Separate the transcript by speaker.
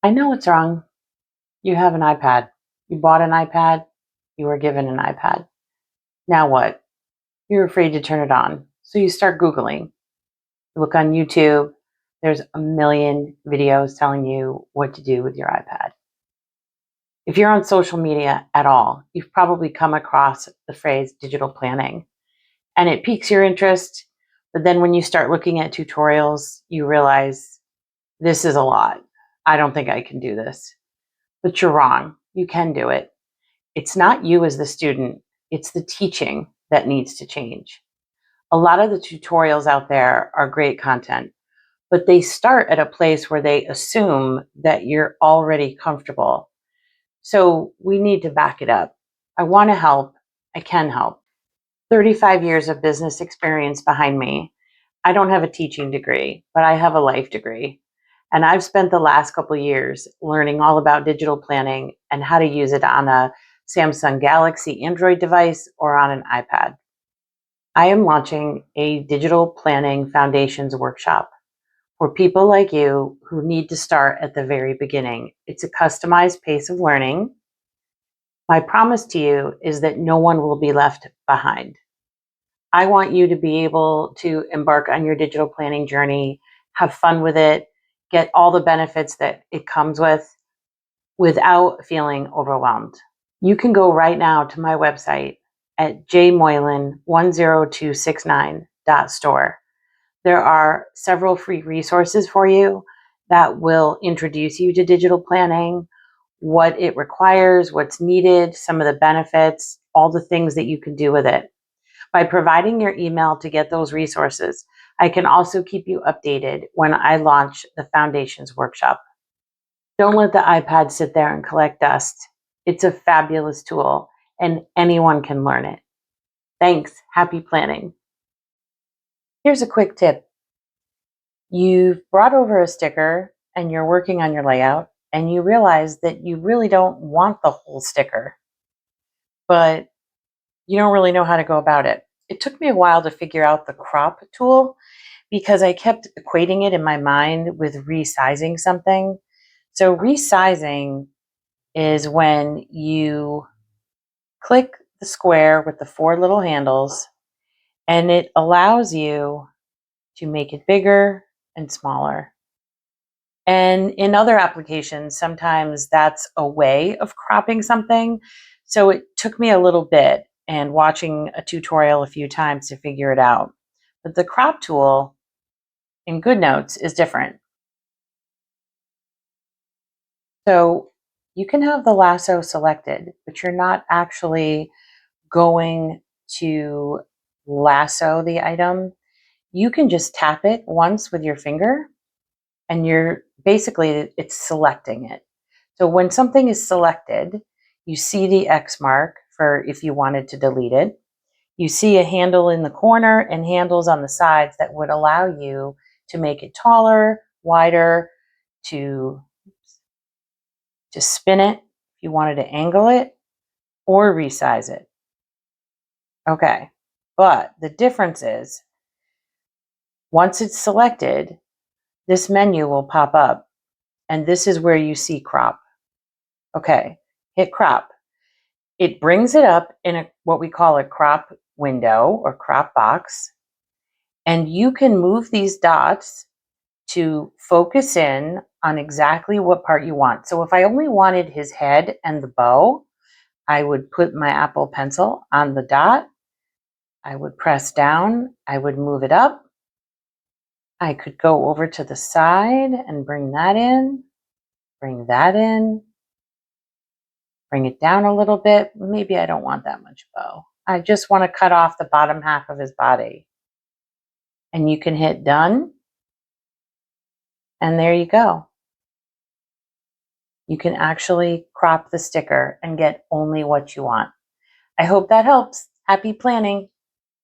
Speaker 1: I know it's wrong. You have an iPad. You bought an iPad. You were given an iPad. Now what? You're afraid to turn it on. So you start Googling. You look on YouTube. There's a million videos telling you what to do with your iPad. If you're on social media at all, you've probably come across the phrase digital planning and it piques your interest. But then when you start looking at tutorials, you realize this is a lot. I don't think I can do this. But you're wrong. You can do it. It's not you as the student, it's the teaching that needs to change. A lot of the tutorials out there are great content, but they start at a place where they assume that you're already comfortable. So we need to back it up. I want to help. I can help. 35 years of business experience behind me. I don't have a teaching degree, but I have a life degree. And I've spent the last couple of years learning all about digital planning and how to use it on a Samsung Galaxy Android device or on an iPad. I am launching a digital planning foundations workshop for people like you who need to start at the very beginning. It's a customized pace of learning. My promise to you is that no one will be left behind. I want you to be able to embark on your digital planning journey, have fun with it, get all the benefits that it comes with without feeling overwhelmed. You can go right now to my website at jmoylan10269.store. There are several free resources for you that will introduce you to digital planning, what it requires, what's needed, some of the benefits, all the things that you can do with it. By providing your email to get those resources, I can also keep you updated when I launch the Foundations Workshop. Don't let the iPad sit there and collect dust. It's a fabulous tool and anyone can learn it. Thanks. Happy planning. Here's a quick tip. You've brought over a sticker and you're working on your layout and you realize that you really don't want the whole sticker, but you don't really know how to go about it. It took me a while to figure out the crop tool because I kept equating it in my mind with resizing something. So resizing is when you click the square with the four little handles and it allows you to make it bigger and smaller. And in other applications, sometimes that's a way of cropping something. So it took me a little bit and watching a tutorial a few times to figure it out. But the crop tool in Goodnotes is different. So you can have the lasso selected, but you're not actually going to lasso the item. You can just tap it once with your finger and it's selecting it. So when something is selected, you see the X mark for if you wanted to delete it. You see a handle in the corner and handles on the sides that would allow you to make it taller, wider, to spin it if you wanted to angle it or resize it. Okay, but the difference is once it's selected, this menu will pop up and this is where you see crop. Okay, hit crop. It brings it up in what we call a crop window or crop box. And you can move these dots to focus in on exactly what part you want. So if I only wanted his head and the bow, I would put my Apple Pencil on the dot. I would press down. I would move it up. I could go over to the side and bring that in, bring that in, bring it down a little bit. Maybe I don't want that much bow. I just want to cut off the bottom half of his body. And you can hit done. And there you go. You can actually crop the sticker and get only what you want. I hope that helps. Happy planning.